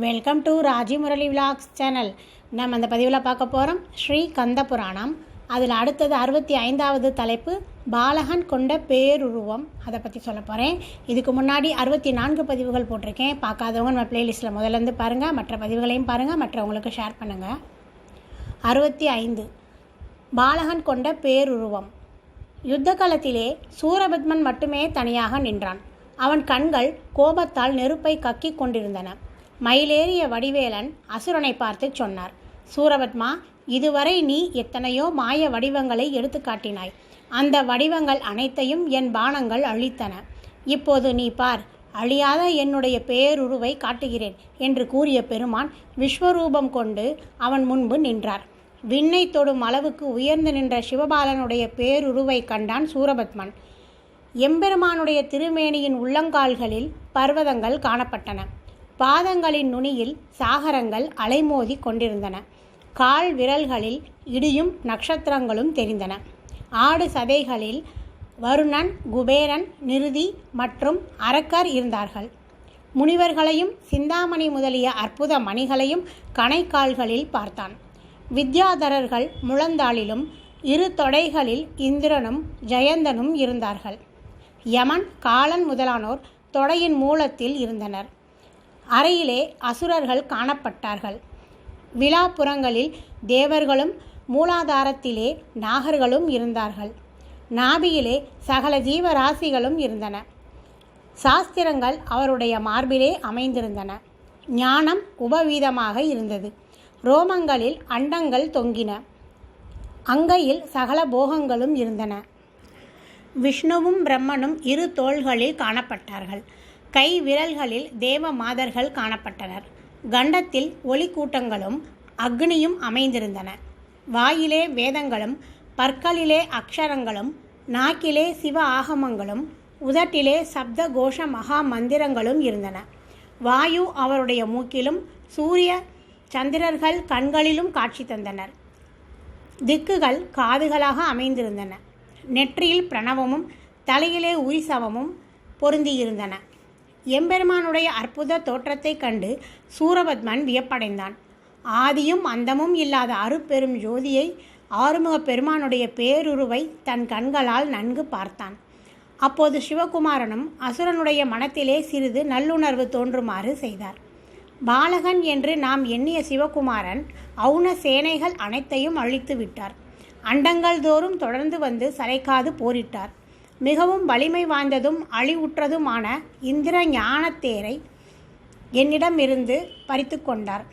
Welcome to Raji Murali vlogs channel. நம்ம அந்த பதிவில் பார்க்க போகிறோம் ஸ்ரீ கந்த புராணம். அதில் அடுத்தது 65வது தலைப்பு பாலகன் கொண்ட பேருருவம். அதை பற்றி சொல்ல போகிறேன். இதுக்கு முன்னாடி 64 பதிவுகள் போட்டிருக்கேன். பார்க்காதவங்க நம்ம ப்ளேலிஸ்ட்டில் முதல்லேருந்து பாருங்கள், மற்ற பதிவுகளையும் பாருங்கள், மற்றவங்களுக்கு ஷேர் பண்ணுங்கள். 65 பாலகன் கொண்ட பேருருவம். யுத்த காலத்திலே சூரபத்மன் மட்டுமே தனியாக நின்றான். அவன் கண்கள் கோபத்தால் நெருப்பை கக்கி கொண்டிருந்தன. மயிலேறிய வடிவேலன் அசுரனை பார்த்து சொன்னார், சூரபத்மா, இதுவரை நீ எத்தனையோ மாய வடிவங்களை எடுத்து காட்டினாய். அந்த வடிவங்கள் அனைத்தையும் என் பாணங்கள் அழித்தன. இப்போது நீ பார், அழியாத என்னுடைய பேருருவை காட்டுகிறேன் என்று கூறிய பெருமான் விஸ்வரூபம் கொண்டு அவன் முன்பு நின்றார். விண்ணை தொடும் அளவுக்கு உயர்ந்து நின்ற சிவபாலனுடைய பேருருவை கண்டான் சூரபத்மன். எம்பெருமானுடைய திருமேனியின் உள்ளங்கால்களில் பர்வதங்கள் காணப்பட்டன. பாதங்களின் நுனியில் சாகரங்கள் அலைமோதி கொண்டிருந்தன. கால் விரல்களில் இடியும் நட்சத்திரங்களும் தெரிந்தன. ஆடு சதைகளில் வருணன், குபேரன், நிருதி மற்றும் அரக்கர் இருந்தார்கள். முனிவர்களையும் சிந்தாமணி முதலிய அற்புத மணிகளையும் கணைக்கால்களில் பார்த்தான். வித்யாதரர்கள் முழந்தாளிலும் இரு தொடைகளில் இந்திரனும் ஜெயந்தனும் இருந்தார்கள். யமன், காலன் முதலானோர் தொடையின் மூலத்தில் இருந்தனர். அறையிலே அசுரர்கள் காணப்பட்டார்கள். விழாப்புறங்களில் தேவர்களும் மூலாதாரத்திலே நாகர்களும் இருந்தார்கள். நாபியிலே சகல ஜீவராசிகளும் இருந்தன. சாஸ்திரங்கள் அவருடைய மார்பிலே அமைந்திருந்தன. ஞானம் உபவீதமாக இருந்தது. ரோமங்களில் அண்டங்கள் தொங்கின. அங்கையில் சகல போகங்களும் இருந்தன. விஷ்ணுவும் பிரம்மனும் இரு தோள்களில் காணப்பட்டார்கள். கை விரல்களில் தேவ மாதர்கள் காணப்பட்டனர். கண்டத்தில் ஒளி கூட்டங்களும் அக்னியும் அமைந்திருந்தன. வாயிலே வேதங்களும் பற்களிலே அக்ஷரங்களும் நாக்கிலே சிவ ஆகமங்களும் உதட்டிலே சப்த கோஷ மகா மந்திரங்களும் இருந்தன. வாயு அவருடைய மூக்கிலும் சூரிய சந்திரர்கள் கண்களிலும் காட்சி தந்தனர். திக்குகள் காதுகளாக அமைந்திருந்தன. நெற்றியில் பிரணவமும் தலையிலே உரிசவமும் பொருந்தியிருந்தன. எம்பெருமானுடைய அற்புத தோற்றத்தை கண்டு சூரபத்மன் வியப்படைந்தான். ஆதியும் அந்தமும் இல்லாத அருப்பெரும் ஜோதியை, ஆறுமுக பெருமானுடைய பேருருவை தன் கண்களால் நன்கு பார்த்தான். அப்போது சிவகுமாரனும் அசுரனுடைய மனத்திலே சிறிது நல்லுணர்வு தோன்றுமாறு செய்தார். பாலகன் என்று நாம் எண்ணிய சிவகுமாரன் அவுண சேனைகள் அனைத்தையும் அழித்து விட்டார். அண்டங்கள் தோறும் தொடர்ந்து வந்து சளைக்காது போரிட்டார். மிகவும் வலிமை வாய்ந்ததும் அழிவுற்றதுமான இந்திர ஞானத்தேரை என்னிடமிருந்து பறித்து கொண்டார்.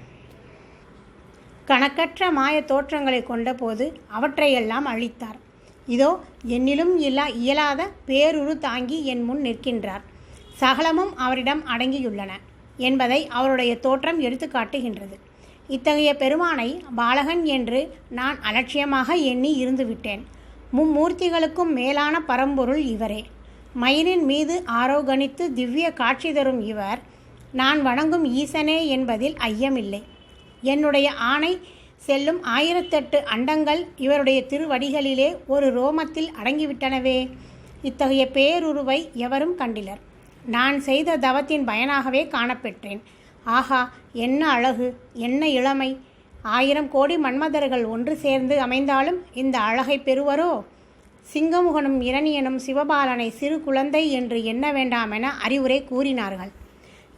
கணக்கற்ற மாய தோற்றங்களை கொண்டபோது அவற்றையெல்லாம் அழித்தார். இதோ என்னிலும் இயலாத பேருரு தாங்கி என் முன் நிற்கின்றார். சகலமும் அவரிடம் அடங்கியுள்ளன என்பதை அவருடைய தோற்றம் எடுத்து காட்டுகின்றது. இத்தகைய பெருமானை பாலகன் என்று நான் அலட்சியமாக எண்ணி இருந்துவிட்டேன். மும்மூர்த்திகளுக்கும் மேலான பரம்பொருள் இவரே. மயிலின் மீது ஆரோகணித்து திவ்ய காட்சி தரும் இவர் நான் வணங்கும் ஈசனே என்பதில் ஐயமில்லை. என்னுடைய ஆணை செல்லும் 1008 அண்டங்கள் இவருடைய திருவடிகளிலே ஒரு ரோமத்தில் அடங்கிவிட்டனவே. இத்தகைய பேருருவை எவரும் கண்டிலர். நான் செய்த தவத்தின் பயனாகவே காணப்பெற்றேன். ஆஹா, என்ன அழகு, என்ன இளமை! 1000 கோடி மன்மதர்கள் ஒன்று சேர்ந்து அமைந்தாலும் இந்த அழகை பெறுவரோ? சிங்கமுகனும் இரணியனும் சிவபாலனை சிறு குழந்தை என்று எண்ண வேண்டாமென அறிவுரை கூறினார்கள்.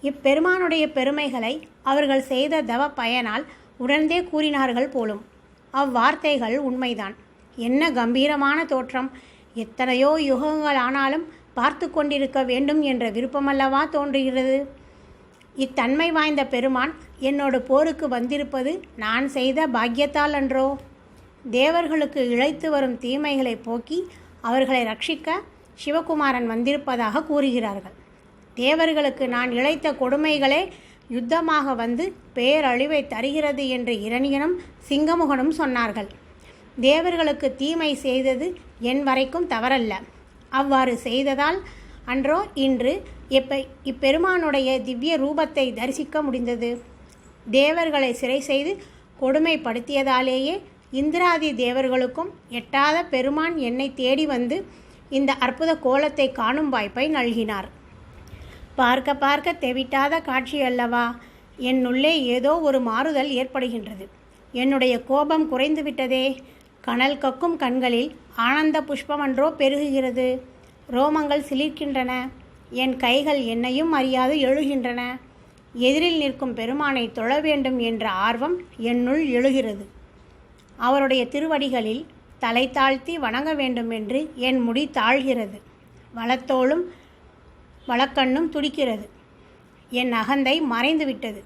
இப்பெருமானுடைய பெருமைகளை அவர்கள் செய்த தவ பயனால் உணர்ந்தே கூறினார்கள் போலும். அவ்வார்த்தைகள் உண்மைதான். என்ன கம்பீரமான தோற்றம்! எத்தனையோ யுகங்கள் ஆனாலும் பார்த்து கொண்டிருக்க வேண்டும் என்ற விருப்பமல்லவா தோன்றுகிறது. இத்தன்மை வாய்ந்த பெருமான் என்னோடு போருக்கு வந்திருப்பது நான் செய்த பாக்கியத்தால் அன்றோ? தேவர்களுக்கு இழைத்து வரும் தீமைகளை போக்கி அவர்களை ரட்சிக்க சிவகுமாரன் வந்திருப்பதாக கூறுகிறார்கள். தேவர்களுக்கு நான் இழைத்த கொடுமைகளே யுத்தமாக வந்து பேரழிவை தருகிறது என்று இரணியனும் சிங்கமுகனும் சொன்னார்கள். தேவர்களுக்கு தீமை செய்தது என் வரைக்கும் தவறல்ல. அவ்வாறு செய்ததால் அன்றோ இன்று இப்பெருமானுடைய திவ்ய ரூபத்தை தரிசிக்க முடிந்தது. தேவர்களை சிறை செய்து கொடுமைப்படுத்தியதாலேயே இந்திராதி தேவர்களுக்கும் எட்டாத பெருமான் என்னை தேடி வந்து இந்த அற்புத கோலத்தை காணும் வாய்ப்பை நல்கினார். பார்க்க பார்க்க தெவிட்டாத காட்சி அல்லவா? என்னுள்ளே ஏதோ ஒரு மாறுதல் ஏற்படுகின்றது. என்னுடைய கோபம் குறைந்து விட்டதே. கனல் கக்கும் கண்களில் ஆனந்த புஷ்பமன்றோ பெருகுகிறது. ரோமங்கள் சிலிர்க்கின்றன. என் கைகள் என்னையும் அறியாது எழுகின்றன. எதிரில் நிற்கும் பெருமானை தொழ வேண்டும் என்ற ஆர்வம் என்னுள் எழுகிறது. அவருடைய திருவடிகளில் தலை தாழ்த்தி வணங்க வேண்டும் என்று என் முடி தாழ்கிறது. வலத்தோளும் வலக்கண்ணும் துடிக்கிறது. என் அகந்தை மறைந்துவிட்டது.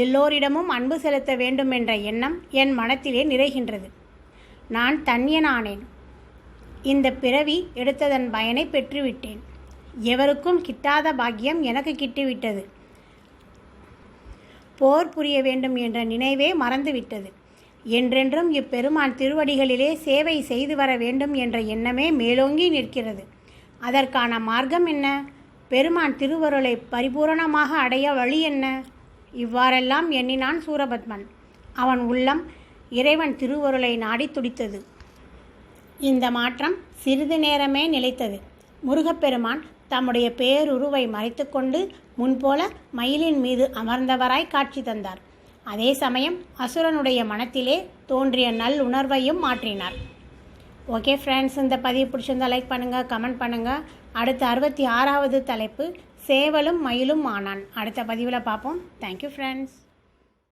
எல்லோரிடமும் அன்பு செலுத்த வேண்டும் என்ற எண்ணம் என் மனத்திலே நிறைகின்றது. நான் தன்யனானேன். இந்த பிறவி எடுத்ததன் பயனை பெற்றுவிட்டேன். எவருக்கும் கிட்டாத பாக்கியம் எனக்கு கிட்டிவிட்டது. போர் புரிய வேண்டும் என்ற நினைவே மறந்துவிட்டது. என்றென்றும் இப்பெருமான் திருவடிகளிலே சேவை செய்து வர வேண்டும் என்ற எண்ணமே மேலோங்கி நிற்கிறது. அதற்கான மார்க்கம் என்ன? பெருமான் திருவருளை பரிபூரணமாக அடைய வழி என்ன? இவ்வாறெல்லாம் எண்ணினான் சூரபத்மன். அவன் உள்ளம் இறைவன் திருவருளை நாடி துடித்தது. இந்த மாற்றம் சிறிது நேரமே நிலைத்தது. முருகப்பெருமான் தம்முடைய பேருருவை மறைத்து கொண்டு முன்போல மயிலின் மீது அமர்ந்தவராய் காட்சி தந்தார். அதே சமயம் அசுரனுடைய மனத்திலே தோன்றிய நல்லுணர்வையும் மாற்றினார். ஓகே ஃப்ரெண்ட்ஸ், இந்த பதிவு பிடிச்சிருந்தால் லைக் பண்ணுங்கள், கமெண்ட் பண்ணுங்கள். அடுத்த 66வது தலைப்பு சேவலும் மயிலும் ஆனான். அடுத்த பதிவில் பார்ப்போம். Thank you friends.